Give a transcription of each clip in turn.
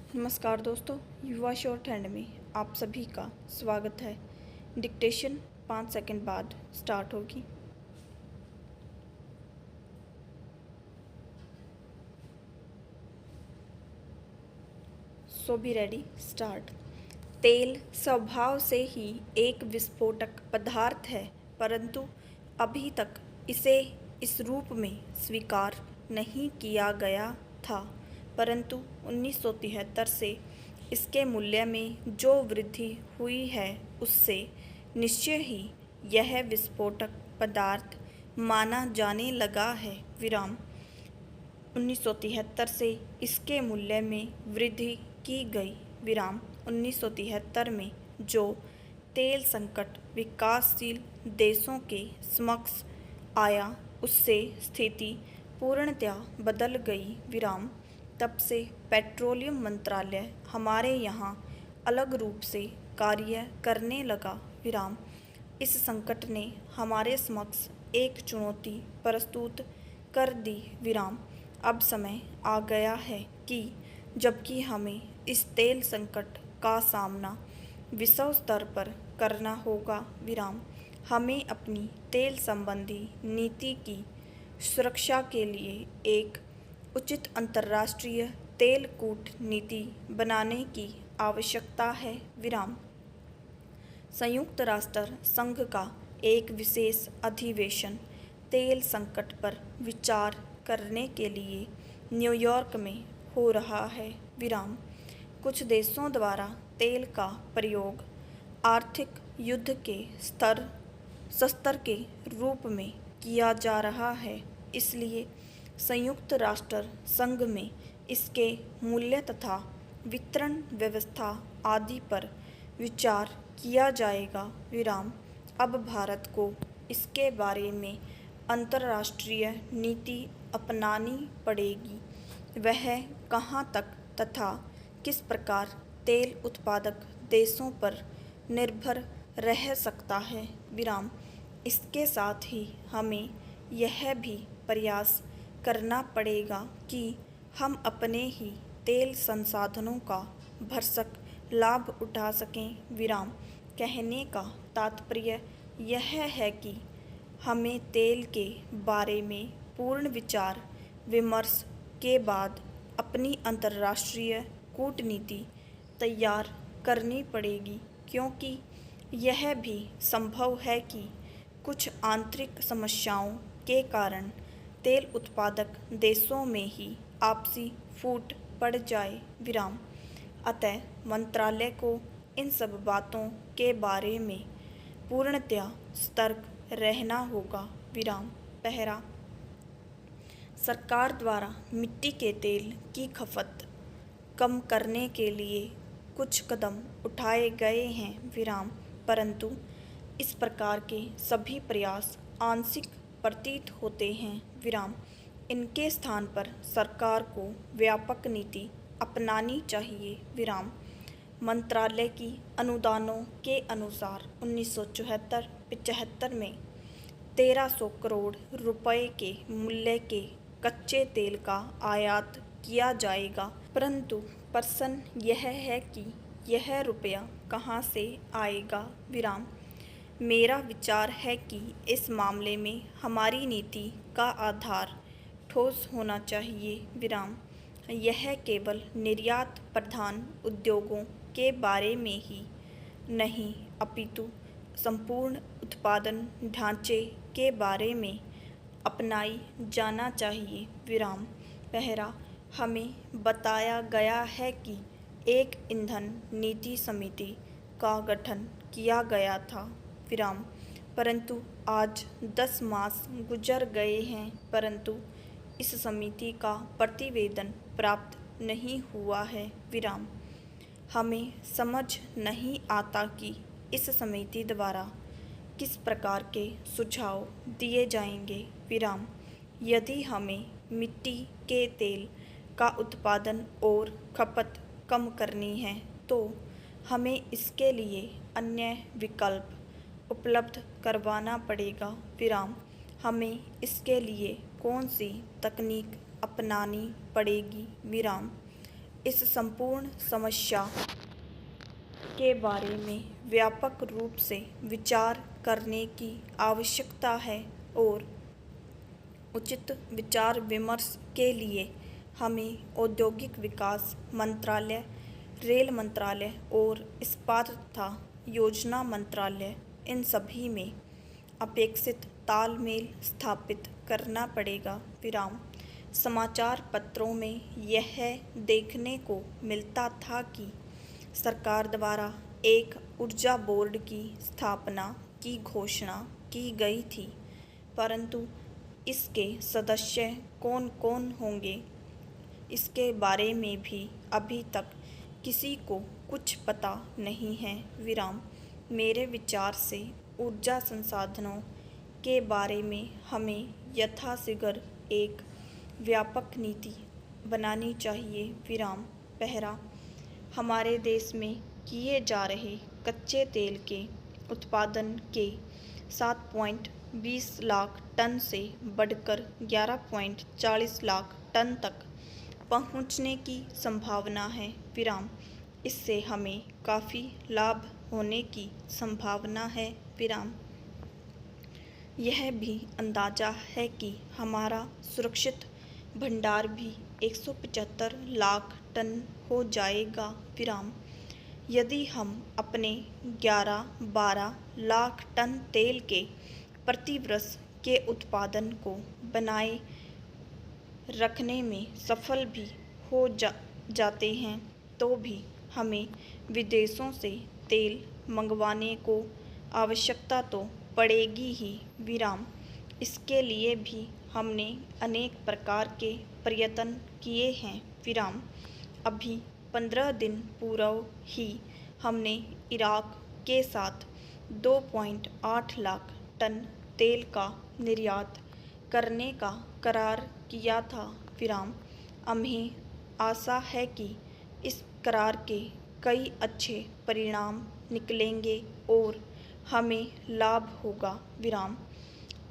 नमस्कार दोस्तों, युवा शॉर्ट हैंड में आप सभी का स्वागत है। डिक्टेशन 5 सेकंड बाद स्टार्ट होगी। सो बी रेडी, स्टार्ट। तेल स्वभाव से ही एक विस्फोटक पदार्थ है, परंतु अभी तक इसे इस रूप में स्वीकार नहीं किया गया था। परंतु 1973 से इसके मूल्य में जो वृद्धि हुई है, उससे निश्चय ही यह विस्फोटक पदार्थ माना जाने लगा है। विराम 1973 से इसके मूल्य में वृद्धि की गई। विराम 1973 में जो तेल संकट विकासशील देशों के समक्ष आया, उससे स्थिति पूर्णतया बदल गई। विराम तब से पेट्रोलियम मंत्रालय हमारे यहाँ अलग रूप से कार्य करने लगा। विराम इस संकट ने हमारे समक्ष एक चुनौती प्रस्तुत कर दी। विराम अब समय आ गया है कि जबकि हमें इस तेल संकट का सामना विश्व स्तर पर करना होगा। विराम हमें अपनी तेल संबंधी नीति की सुरक्षा के लिए एक उचित अंतर्राष्ट्रीय तेल कूटनीति बनाने की आवश्यकता है। विराम संयुक्त राष्ट्र संघ का एक विशेष अधिवेशन तेल संकट पर विचार करने के लिए न्यूयॉर्क में हो रहा है। विराम कुछ देशों द्वारा तेल का प्रयोग आर्थिक युद्ध के शस्त्र के रूप में किया जा रहा है, इसलिए संयुक्त राष्ट्र संघ में इसके मूल्य तथा वितरण व्यवस्था आदि पर विचार किया जाएगा। विराम अब भारत को इसके बारे में अंतर्राष्ट्रीय नीति अपनानी पड़ेगी। वह कहाँ तक तथा किस प्रकार तेल उत्पादक देशों पर निर्भर रह सकता है। विराम इसके साथ ही हमें यह भी प्रयास करना पड़ेगा कि हम अपने ही तेल संसाधनों का भरसक लाभ उठा सकें। विराम कहने का तात्पर्य यह है कि हमें तेल के बारे में पूर्ण विचार विमर्श के बाद अपनी अंतर्राष्ट्रीय कूटनीति तैयार करनी पड़ेगी, क्योंकि यह भी संभव है कि कुछ आंतरिक समस्याओं के कारण तेल उत्पादक देशों में ही आपसी फूट पड़ जाए। विराम अतः मंत्रालय को इन सब बातों के बारे में पूर्णतया सतर्क रहना होगा। विराम पहला, सरकार द्वारा मिट्टी के तेल की खपत कम करने के लिए कुछ कदम उठाए गए हैं। विराम परंतु इस प्रकार के सभी प्रयास आंशिक प्रतीत होते हैं। विराम इनके स्थान पर सरकार को व्यापक नीति अपनानी चाहिए। विराम मंत्रालय की अनुदानों के अनुसार 1974-75 में 1300 करोड़ रुपए के मूल्य के कच्चे तेल का आयात किया जाएगा, परंतु प्रश्न यह है कि यह रुपया कहाँ से आएगा। विराम मेरा विचार है कि इस मामले में हमारी नीति का आधार ठोस होना चाहिए। विराम यह केवल निर्यात प्रधान उद्योगों के बारे में ही नहीं, अपितु संपूर्ण उत्पादन ढांचे के बारे में अपनाई जाना चाहिए। विराम पहला, हमें बताया गया है कि एक ईंधन नीति समिति का गठन किया गया था। विराम परंतु आज 10 मास गुजर गए हैं, परंतु इस समिति का प्रतिवेदन प्राप्त नहीं हुआ है। विराम हमें समझ नहीं आता कि इस समिति द्वारा किस प्रकार के सुझाव दिए जाएंगे। विराम यदि हमें मिट्टी के तेल का उत्पादन और खपत कम करनी है, तो हमें इसके लिए अन्य विकल्प उपलब्ध करवाना पड़ेगा। विराम हमें इसके लिए कौन सी तकनीक अपनानी पड़ेगी। विराम इस संपूर्ण समस्या के बारे में व्यापक रूप से विचार करने की आवश्यकता है और उचित विचार विमर्श के लिए हमें औद्योगिक विकास मंत्रालय, रेल मंत्रालय और इस्पात तथा योजना मंत्रालय, इन सभी में अपेक्षित तालमेल स्थापित करना पड़ेगा। समाचार पत्रों में यह देखने को मिलता था कि सरकार द्वारा एक ऊर्जा बोर्ड की स्थापना की घोषणा की गई थी, परंतु इसके सदस्य कौन कौन होंगे, इसके बारे में भी अभी तक किसी को कुछ पता नहीं है। मेरे विचार से ऊर्जा संसाधनों के बारे में हमें यथाशीघ्र एक व्यापक नीति बनानी चाहिए। पहला, हमारे देश में किए जा रहे कच्चे तेल के उत्पादन के 7.20 लाख टन से बढ़कर 11.40 लाख टन तक पहुंचने की संभावना है। इससे हमें काफ़ी लाभ होने की संभावना है। यह भी अंदाजा है कि हमारा सुरक्षित भंडार भी 175 लाख टन हो जाएगा। यदि हम अपने 11-12 लाख टन तेल के प्रति वर्ष के उत्पादन को बनाए रखने में सफल भी हो जाते हैं, तो भी हमें विदेशों से तेल मंगवाने को आवश्यकता तो पड़ेगी ही। इसके लिए भी हमने अनेक प्रकार के प्रयत्न किए हैं। अभी 15 दिन पूर्व ही हमने इराक के साथ 2.8 लाख टन तेल का निर्यात करने का करार किया था। हमें आशा है कि इस करार के कई अच्छे परिणाम निकलेंगे और हमें लाभ होगा।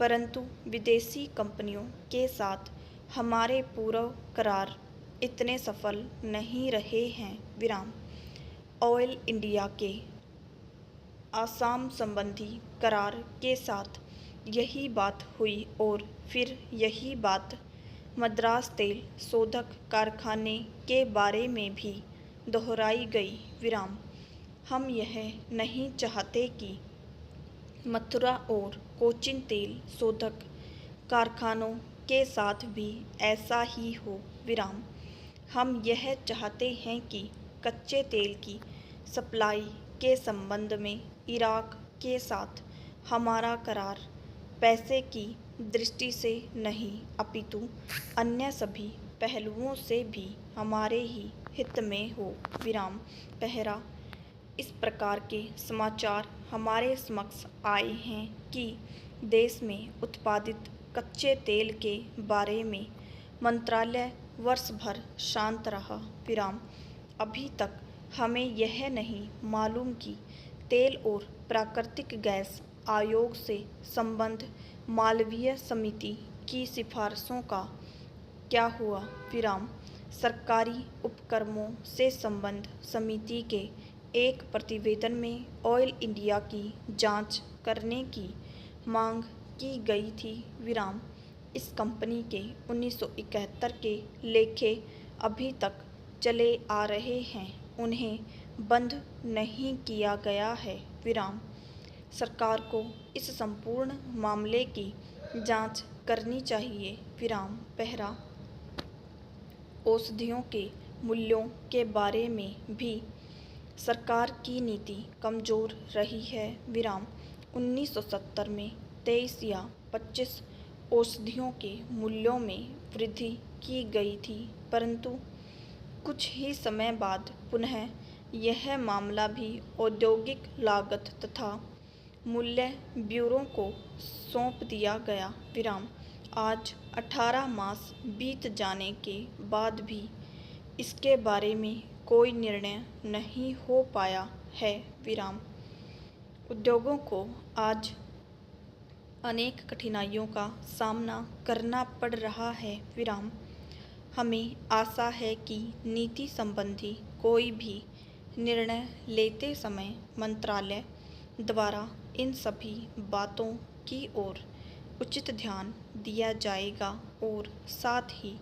परंतु विदेशी कंपनियों के साथ हमारे पूर्व करार इतने सफल नहीं रहे हैं। ऑयल इंडिया के आसाम संबंधी करार के साथ यही बात हुई और फिर यही बात मद्रास तेल शोधक कारखाने के बारे में भी दोहराई गई। हम यह नहीं चाहते कि मथुरा और कोचिन तेल शोधक कारखानों के साथ भी ऐसा ही हो। हम यह चाहते हैं कि कच्चे तेल की सप्लाई के संबंध में इराक के साथ हमारा करार पैसे की दृष्टि से नहीं, अपितु अन्य सभी पहलुओं से भी हमारे ही हित में हो। पहला, इस प्रकार के समाचार हमारे समक्ष आए हैं कि देश में उत्पादित कच्चे तेल के बारे में मंत्रालय वर्ष भर शांत रहा। अभी तक हमें यह नहीं मालूम कि तेल और प्राकृतिक गैस आयोग से संबद्ध मालवीय समिति की सिफारिशों का क्या हुआ। सरकारी उपक्रमों से संबद्ध समिति के एक प्रतिवेदन में ऑयल इंडिया की जांच करने की मांग की गई थी। इस कंपनी के 1971 के लेखे अभी तक चले आ रहे हैं, उन्हें बंद नहीं किया गया है। सरकार को इस संपूर्ण मामले की जांच करनी चाहिए। पहला, औषधियों के मूल्यों के बारे में भी सरकार की नीति कमज़ोर रही है। 1970 में 23 या 25 औषधियों के मूल्यों में वृद्धि की गई थी, परंतु कुछ ही समय बाद पुनः यह मामला भी औद्योगिक लागत तथा मूल्य ब्यूरो को सौंप दिया गया। आज 18 मास बीत जाने के बाद भी इसके बारे में कोई निर्णय नहीं हो पाया है। उद्योगों को आज अनेक कठिनाइयों का सामना करना पड़ रहा है। हमें आशा है कि नीति संबंधी कोई भी निर्णय लेते समय मंत्रालय द्वारा इन सभी बातों की ओर उचित ध्यान दिया जाएगा और साथ ही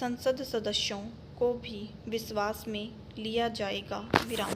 संसद सदस्यों को भी विश्वास में लिया जाएगा। विराम।